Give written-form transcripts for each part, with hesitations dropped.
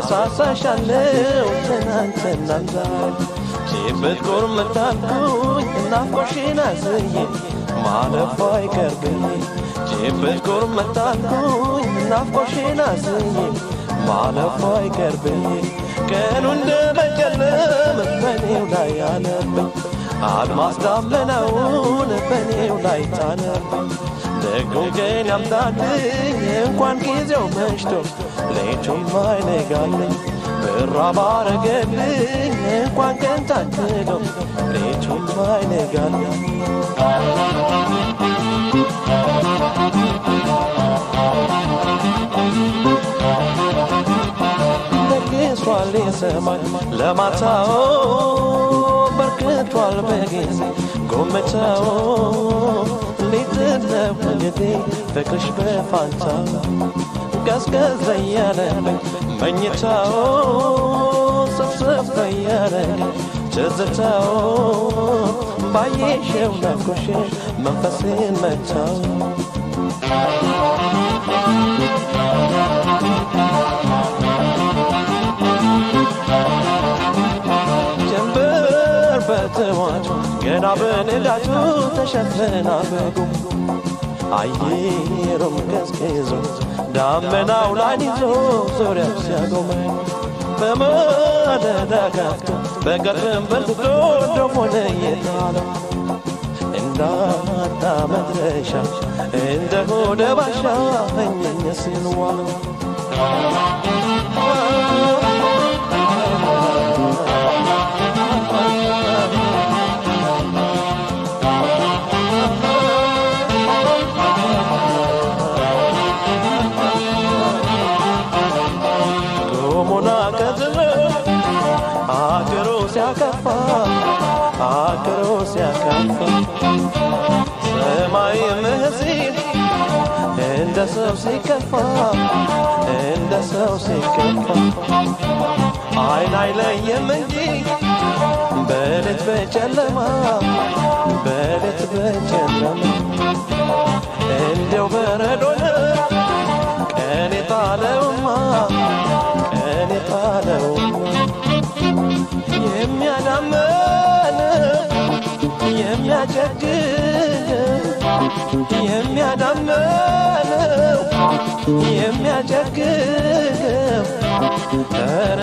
ሳሳሻለው ተናንተና ዛሬ ጭብጥ ጎርመታልኩኝ ናፍቆሽና ዝዬ ማለፏ አይቀርብኝ ጭብጥ ጎርመታልኩኝ ናፍቆሽና ዝዬ ማለፏ አይቀርብኝ ቀኑ እንደመጨለም በኔው ላይ ያለብኝ አድማስ ዳመናውን በኔው ላይ ጣለብኝ ደጉን ቀን ያምጣልኝ እንኳን ጊዜው መሽቶ ሌቱም አይነጋልኝ ብራ ባረገልኝ እንኳን ቀን ታክሎ ሌቱም አይነጋልኝ ደግሷል የሰማይ ለማታው በርክቷል በጊዜ ጎመቻው ሊትነው እንግዲ ፍቅርሽ በፋንታው ቀዝቀዝ እያለብኝ መኝታው ሰብሰብ እያለኝ ትዝታው ባየሽው ናፍቆሽ መንፈሴን መታው ጀንበር በትዋቱ ገና በንጋቱ ተሸፍና በጉም አየሩም ቀዝቅዞ ዳመናው ላይ ይዞ ዙሪያው ሲያጎመኝ በማለዳ ከፍቶ በቀርም በልቶ ዶፎነ የጣለው እንዳጣ መድረሻ እንደ ሆደ ባሻ እኘኝ ሲልዋለው አገሩ ሲያከፋ ሰማይ ምህሲል እንደ ሰው ሲከፋ እንደ ሰው ሲከፋ አይን አይለየም እንጂ በሌት በጨለማ በሌት በጨለማ እንደው በረዶ ቀን የጣለውማ ቀን የጣለውማ የሚያዳመን የሚያጨግን የሚያዳመን የሚያጨግን ኧረ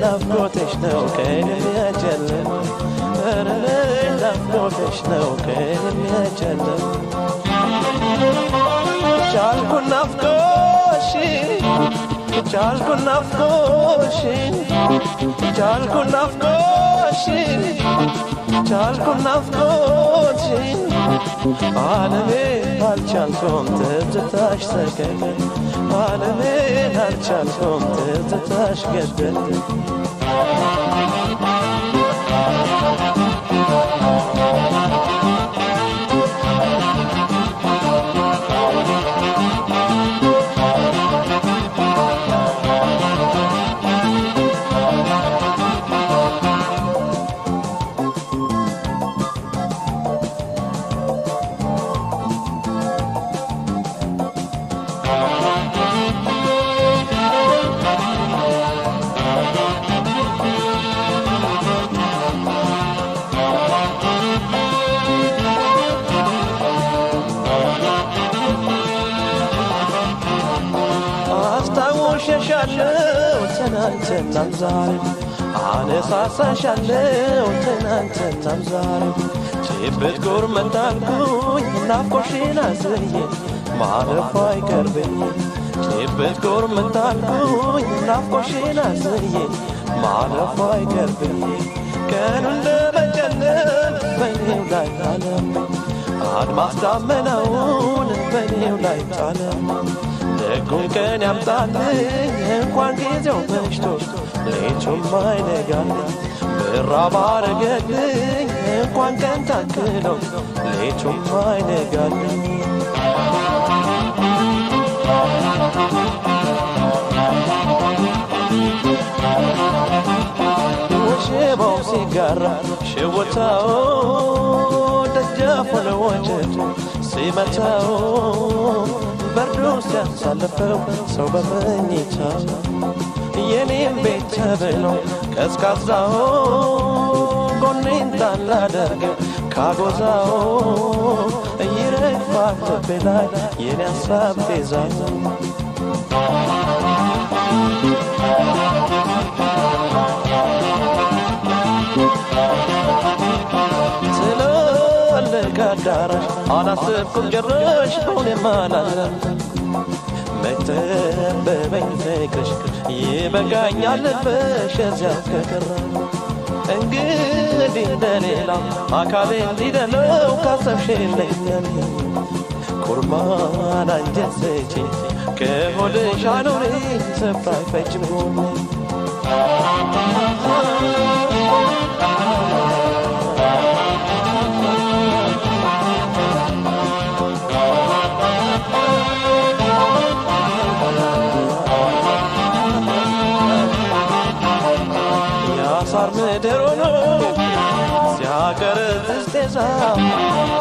ናፍቆትሽ ነው ቀን የሚያጨልም ኧረ ናፍቆትሽ ነው ቀን የሚያጨልም ቻልኩ ናፍቆሽ ቻልኩ ናፍቆሽ ቻልኩ ናፍቆሽ ቻልኩ ናፍቆሽ ዓለሜን አልቻልኩም ትዝታሽ ሰቀቀን ዓለሜን አልቻልኩም ትዝታሽ ገደለኝ አስታውሽሻለሁ ትናንትናም ዛሬም አነሳሳሻለሁ ትናንትናም ዛሬም ጭብጥ ጎርመት አልኩኝ ናፍቆሽን አዝዬ ማለፏ አይቀርብኝ ብትጎር ምታልኩኝ ናፍቆሽን አዝዬ ማለፏ አይቀርብኝ ቀን እንደመጨለም በኔው ላይ ጣለም አድማስ ዳመናውን በኔው ላይ ጣለም ደጉን ቀን ያምጣልኝ እንኳን ጊዜው መሽቶ ሌቱም አይነጋልኝ ብራ ባረገልኝ እንኳን ቀን ታክሎ ሌቱም አይነጋልኝ ወሸባው ሲጋራ ሽወታው ደጃፉን ወጀቱ ሲመታው በርዶ ሲያሳልፈው ሰው በመኝታው የኔም ቤት ተብሎ ቀዝቃዛው ጎኔን ታላደርገው ካጎዛው ይረግፋል ልቤ ላይ የኔ ሀሳብ ጤዛው ትልልቅ አዳራሽ አላሰብኩም ጭራሽ በእውኔም አላለም መተበበኝ ፍቅርሽ ይበቃኛል ልበሽ እዚያው ከቀረ እንግዲህ እንደሌላ አካሌ እንዲደለው ካሰብሽልኛል ኩርማን አንጀት ሰጪ ከሆድሽ አኑሪኝ ስፍራ አይፈጅም ጎኔ ያሳር ምድር ሆኖ ሲያቀረዝዝ ጤዛ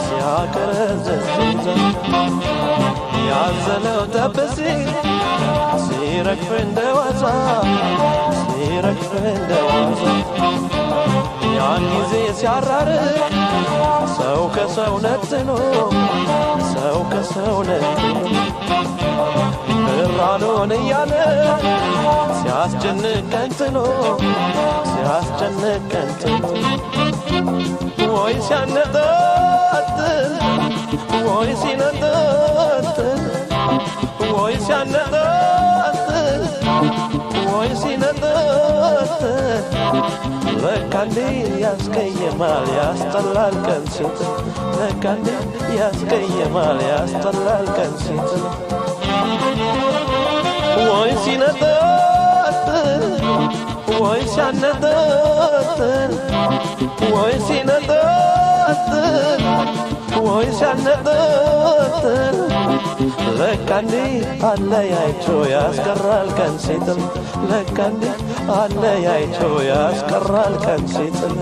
ሲያቀረዝዝ ጤዛ ያዘለው ጠብሲ ሲረግፍ እንደ ዋዛ ሲረግፍ እንደ ዋዛ ያን ጊዜ ሲያራርቅ ሰው ከሰው ነጥሎ ሰው ከሰው ነጥሎ ብራሎን እያለ ሲያስጨንቀን ጥሎ ሲያስጨንቀን ጥሎ ወይ ሲያነጣጥል ወይ ሲነጣጥል ወይ ሲያነጣጥል ወይ ሲነጣጥል ለካ እንዴ ያስቀይማል ያስጠላል ቀን ሲጥል ለካ እንዴ ያስቀይማል ያስጠላል ቀን ሲጥል ወይ ሲነጣጥል ወይ ሲያነጣጥል ወይ ሲነጣጥል ወይ ሲያነጣጥል ለካ እንዴ አለያይቶ ያስቀራል ቀን ሲጥል ለካ እንዴ አለያይቶ ያስቀራል ቀን ሲጥል